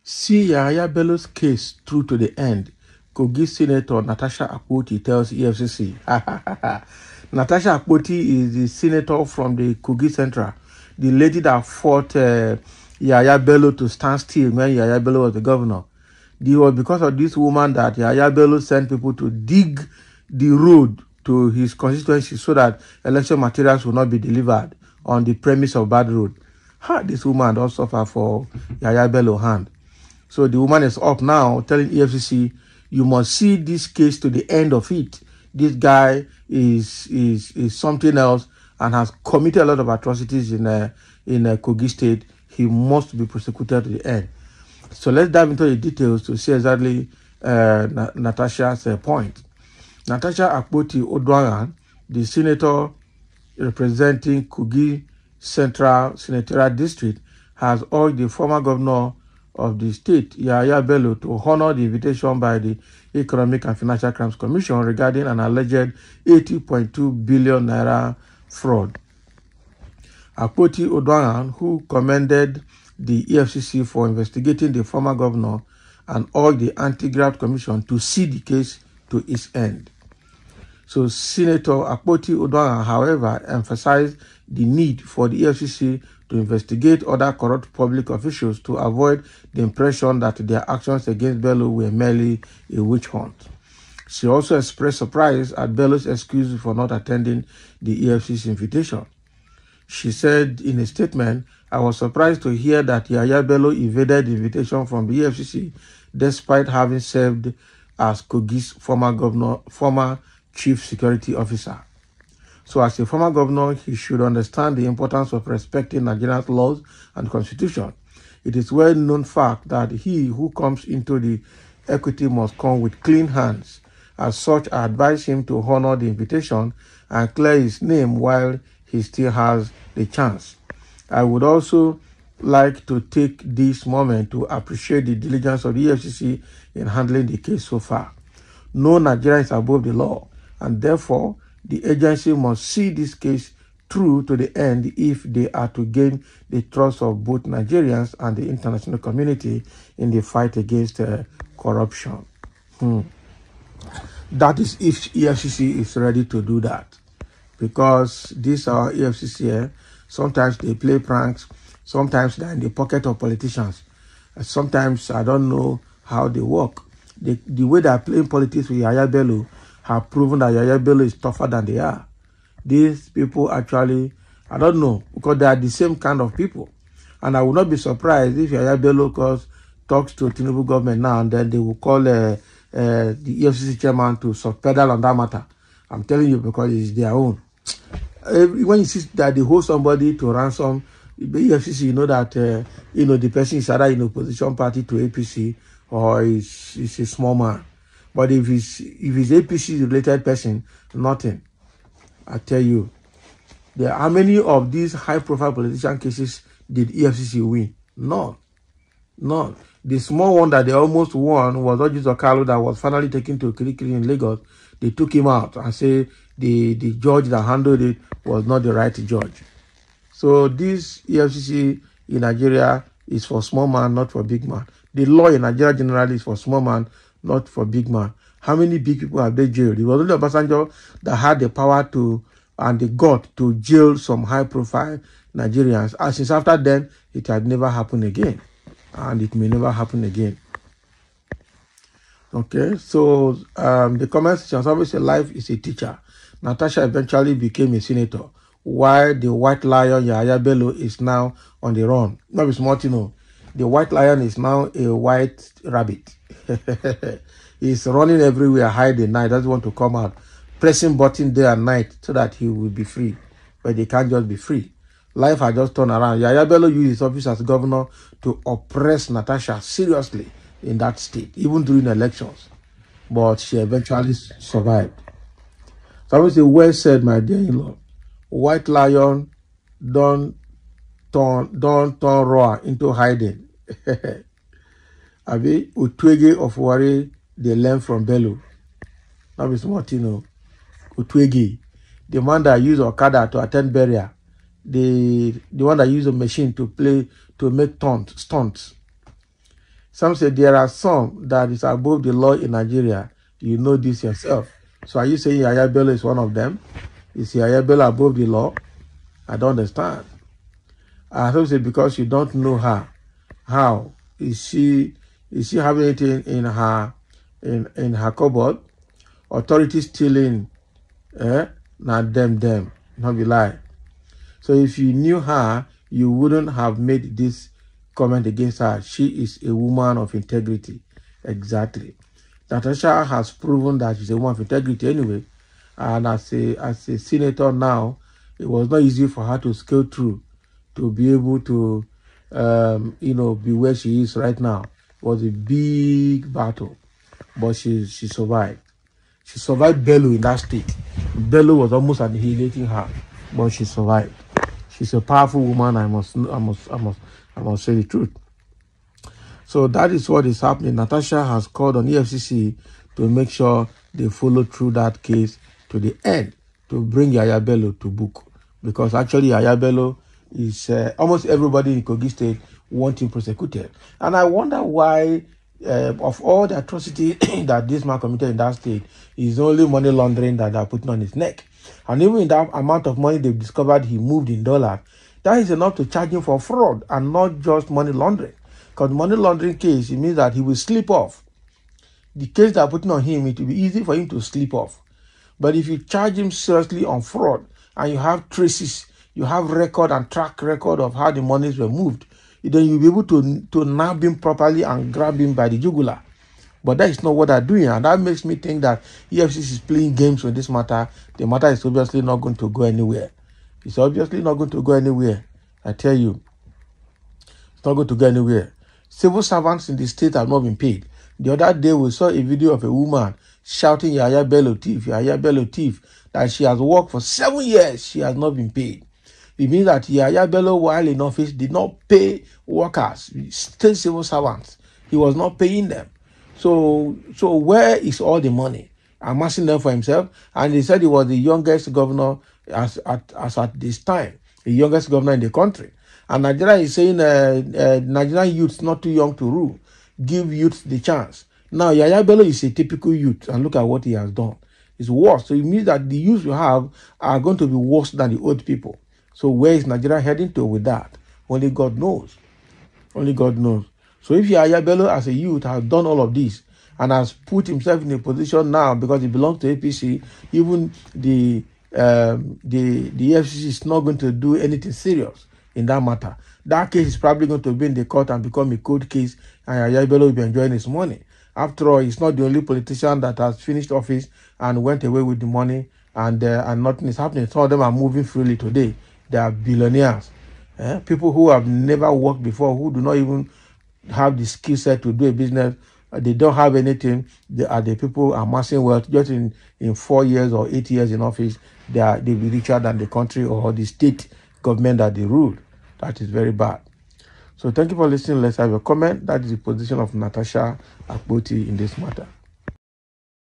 See Yahaya Bello's case through to the end. Kogi Senator Natasha Akpoti tells EFCC. Natasha Akpoti is the senator from the Kogi Central, the lady that fought Yahaya Bello to stand still when Yahaya Bello was the governor. It was because of this woman that Yahaya Bello sent people to dig the road to his constituency so that election materials will not be delivered on the premise of bad road. This woman does suffer for Yahaya Bello hand. So the woman is up now telling EFCC, you must see this case to the end of it. This guy is something else and has committed a lot of atrocities in Kogi State. He must be prosecuted to the end. So let's dive into the details to see exactly Natasha's point. Natasha Akpoti Odwangan, the senator representing Kogi Central Senatorial District, has urged the former governor of the state, Yahaya Bello, to honor the invitation by the Economic and Financial Crimes Commission regarding an alleged 80.2 billion naira fraud. Akpoti Odwangan, who commended the EFCC for investigating the former governor and urged the Anti-Graft Commission to see the case to its end. So Senator Akpoti Odwangan, however, emphasized the need for the EFCC to investigate other corrupt public officials to avoid the impression that their actions against Bello were merely a witch hunt. She also expressed surprise at Bello's excuse for not attending the EFCC invitation. She said in a statement, "I was surprised to hear that Yahaya Bello evaded the invitation from the EFCC despite having served as Kogi's former chief security officer. So as a former governor, he should understand the importance of respecting Nigeria's laws and constitution. It is well known fact that he who comes into the equity must come with clean hands. As such, I advise him to honor the invitation and clear his name while he still has the chance. I would also like to take this moment to appreciate the diligence of the EFCC in handling the case so far. No Nigerian is above the law, and therefore the agency must see this case through to the end if they are to gain the trust of both Nigerians and the international community in the fight against corruption." That is if EFCC is ready to do that. Because these are EFCC, sometimes they play pranks, sometimes they're in the pocket of politicians. Sometimes I don't know how they work. The way they're playing politics with Yahaya Bello have proven that Yahaya Bello is tougher than they are. These people actually, I don't know, because they are the same kind of people. And I would not be surprised if Yahaya Bello talks to the Tinubu government now and then they will call the EFCC chairman to subpedal on that matter. I'm telling you, because it's their own. When you see that they hold somebody to ransom, the EFCC, you know that the person is either in opposition party to APC or is a small man. But if it's APC related person, nothing. I tell you, how many of these high-profile politician cases did EFCC win? None. None. The small one that they almost won was Oji Zokalo that was finally taken to Kirikiri in Lagos. They took him out and say the judge that handled it was not the right judge. So this EFCC in Nigeria is for small man, not for big man. The law in Nigeria generally is for small man, not for big man. How many big people have they jailed? It was only Obasanjo that had the power to and the gut to jail some high-profile Nigerians. And since after then, it had never happened again. And it may never happen again. Okay, so the comment section always say life is a teacher. Natasha eventually became a senator, while the white lion Yahaya Bello is now on the run. Not be smart, you know. The white lion is now a white rabbit. He's running everywhere, hiding at night, doesn't want to come out, pressing button day and night so that he will be free. But they can't just be free. Life has just turned around. Yahaya Bello used his office as governor to oppress Natasha seriously in that state, even during elections. But she eventually survived. So I would say, well said, my dear in-law. White lion don't turn raw into hiding. Abi Utwege of Wari, they learn from Bello. That is what you know. Utwege, the man that used Okada to attend burial, the one that used a machine to make stunts. Some say there are some that is above the law in Nigeria. You know this yourself. So are you saying Yahaya Bello is one of them? Is Yahaya Bello above the law? I don't understand. I have to say because you don't know her. How is she having it in her cupboard? Authorities stealing, not them, not be lie. So if you knew her, you wouldn't have made this comment against her. She is a woman of integrity. Exactly. Natasha has proven that she's a woman of integrity anyway. And as a senator now, it was not easy for her to scale through to be able to, be where she is right now. It was a big battle, but she survived. She survived Bello in that state. Bello was almost annihilating her, but she survived. She's a powerful woman. I must say the truth. So that is what is happening. Natasha has called on Efcc to make sure they follow through that case to the end to bring Yahaya Bello to book, because actually Yahaya Bello is almost everybody in Kogi State want him prosecuted, and I wonder why. Of all the atrocity that this man committed in that state, is only money laundering that they are putting on his neck. And even in that amount of money they've discovered he moved in dollars, that is enough to charge him for fraud and not just money laundering. Because money laundering case, it means that he will slip off. The case they are putting on him, it will be easy for him to slip off. But if you charge him seriously on fraud, and you have traces, you have record and track record of how the monies were moved, then you'll be able to nab him properly and grab him by the jugular. But that is not what they're doing, and that makes me think that EFCC is playing games with this matter. The matter is obviously not going to go anywhere. It's obviously not going to go anywhere. I tell you, it's not going to go anywhere. Civil servants in the state have not been paid. The other day we saw a video of a woman shouting Yahaya Bello thief, Yahaya Bello thief, that she has worked for 7 years, she has not been paid. It means that Yahaya Bello, while in office, did not pay workers, state civil servants. He was not paying them. So where is all the money? Amassing them for himself. And he said he was the youngest governor as at this time, the youngest governor in the country. And Nigeria is saying Nigerian youths not too young to rule. Give youth the chance. Now, Yahaya Bello is a typical youth, and look at what he has done. It's worse. So it means that the youth you have are going to be worse than the old people. So where is Nigeria heading to with that? Only God knows. Only God knows. So if Yahaya Bello as a youth has done all of this and has put himself in a position now because he belongs to APC, even the FCC is not going to do anything serious in that matter. That case is probably going to be in the court and become a cold case, and Yahaya Bello will be enjoying his money. After all, he's not the only politician that has finished office and went away with the money, and nothing is happening. Some of them are moving freely today. They are billionaires. People who have never worked before, who do not even have the skill set to do a business. They don't have anything. They are the people amassing wealth just in 4 years or 8 years in office. They'll be richer than the country or the state government that they rule. That is very bad. So thank you for listening. Let's have a comment. That is the position of Natasha Akpoti in this matter.